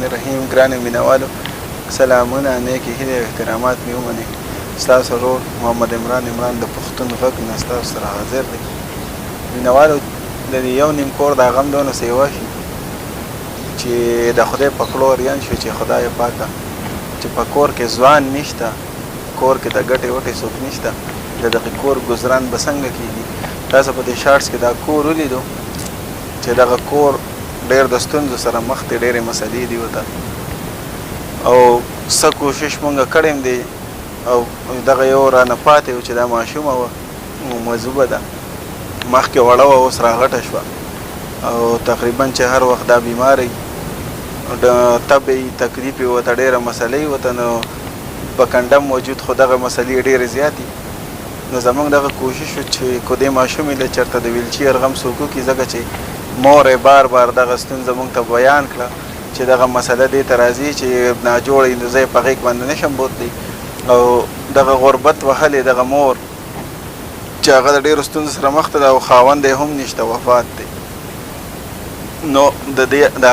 الرحمن الرحیم. ګرانو مینوالو سلامونه، نیکې هیلې او احترامات مې ومنئ. ستاسو ورور محمد عمران د پښتون غږ نه ستاسو سره حاضر دی. مینوالو د دې یو نیم کور د غم دونه سیوا شي چې د خدای په کړو ریان شو چې خدای پاکه چې په کور کې ځوان نشته، کور کې د ګټې وټې څوک نشته، د دغه کور ګزران به څنګه کېږي؟ تاسو په دې شارټس کې دا کور ولیدو چې دغه کور ډېر د ستونزو سره مخ دی، ډېرې مسلې دي ورته او څه کوشش مونږ کړی دی او دغه یو رانه پاتې و چې دا ماشومه وه مذوبه ده، مخکې وړه وه اوس راغټه شوه او تقریبا چې هر وخت دا بیماره د تبې تکلیف یې ورته ډېره مسلې ورته نو په کنډم موجود خو دغه مسلې ډېرې زیاتې نو زموږ دغه کوشش و چې کو دې ماشومې له چېرته د ویلچیر غم څوک وکړي ځکه چې مور یې بار بار دغه ستونزه موږ ته بیان کړه چې دغه مسله دې ته راځي چې ناجوړه نو زه یې په غېږ باندې نشم بوتلی او دغه غربت وهلې دغه مور چې هغه د ډېرو ستونزو سره مخ ته ده او خاوند یې هم نشته، وفات دی، نو د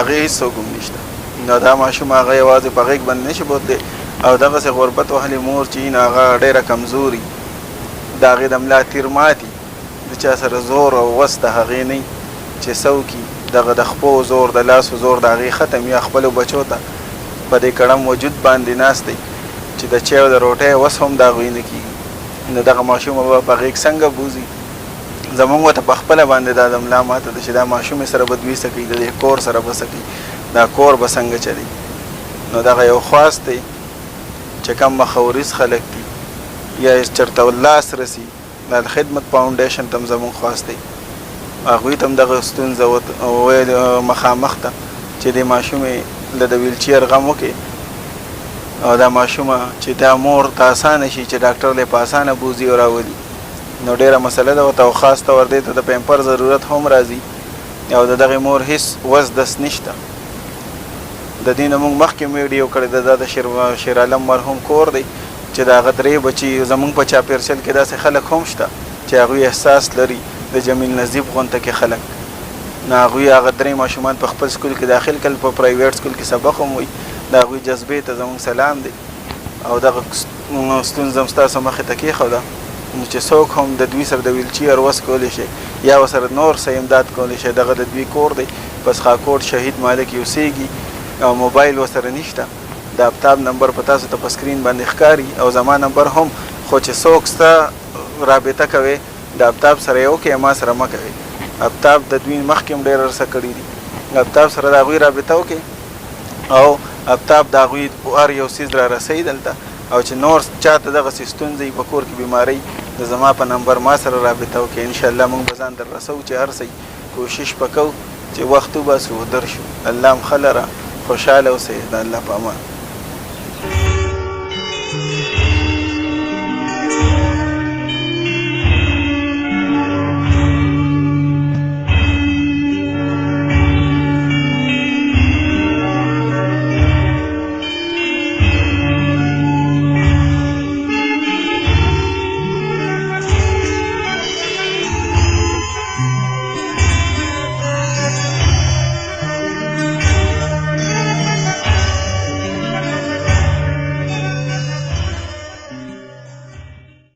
هغې هېڅوک هم نشته، نو دا ماشوم هغه یوازې په غېږ باندې نشي بوتلی او دغسې غربت وهلې مور چې نو هغه ډېره کمزوري، د هغې د ملا تیر ماتي، د چا سره زور او وس د هغې نه چې څه وکړي، دغه د خپو زور د لاسو زور د هغې ختم یا خپلو بچو ته په دې کړم وجود باندې ناست دی چې د چای او د روټۍ وس هم د هغوی نه کېږي، نو دغه ماشوم به په غېږ څنګه بوځي؟ زموږ ورته په خپله باندې دا د ملا ماته ده چې دا ماشومې سره به دوی څه کوي، د دې کور سره به څه کوي، دا کور به څنګه چلی؟ نو دغه یو خواست دی چې کم مخوریز خلک دي یا چېرته لاس رسي د خدمت فاونډیشن ته هم زموږ خواست دی هغوی ته هم دغه ستونزه وویل مخامخ ته چې دې ماشومې له د ویلچیر غم وکړي او دا ماشومه چې دا مور ته اسانه شي چې ډاکټر لی په اسانه بوځي او راولي، نو ډېره مسله ده ورته او خاص طور دې ته د پیمپر ضرورت هم راځي او د دغې مور هېڅ وس دس نشته. د دې نه موږ مخکې ویډیو کړې ده، دا د شیرعالم مرحوم کور دی چې د هغه درې بچي زموږ په چاپېرچل کې داسې خلک هم شته چې هغوی احساس لري د جمیل نظیب غونته کې خلک نو هغوی هغه درې ماشومان په خپل سکول کې داخل کړل، په پرایویټ سکول کې سبق هم وایي، د هغوی جذبې ته زموږ سلام دی او دغه ستونزه هم ستاسو مخې ته کېښوده نو چې څوک هم د دوی سره د ویلچیر وس کولی شي یا ورسره نور څه امداد کولی شي، دغه د دوی کور دی په څښاکوټ شهید مالک اوسېږي او موبایل ورسره نشته، د افتاب نمبر په تاسو ته په سکرین باندې ښکاري او زما نمبر هم، خو چې څوک ستا رابطه کوي د افتاب سره یې وکړئ، ما سره مه کوئ. افتاب د دوی مخکې هم ډېر عرصه کړي دي، افتاب سره د هغوی رابطه وکړئ او افتاب د هغوی هر یو څیز را رسوي دلته او چې نور چاته دغسې ستونزه وي په کور کې بیمارۍ د زما په نمبر ما سره رابطه وکړئ، انشاءالله موږ به ځان در رسوو چې هر څه کوشش به کوو چې وخت وباسو او در شو. الله هم ښه لره، خوشحاله اوسئ، د الله په امان.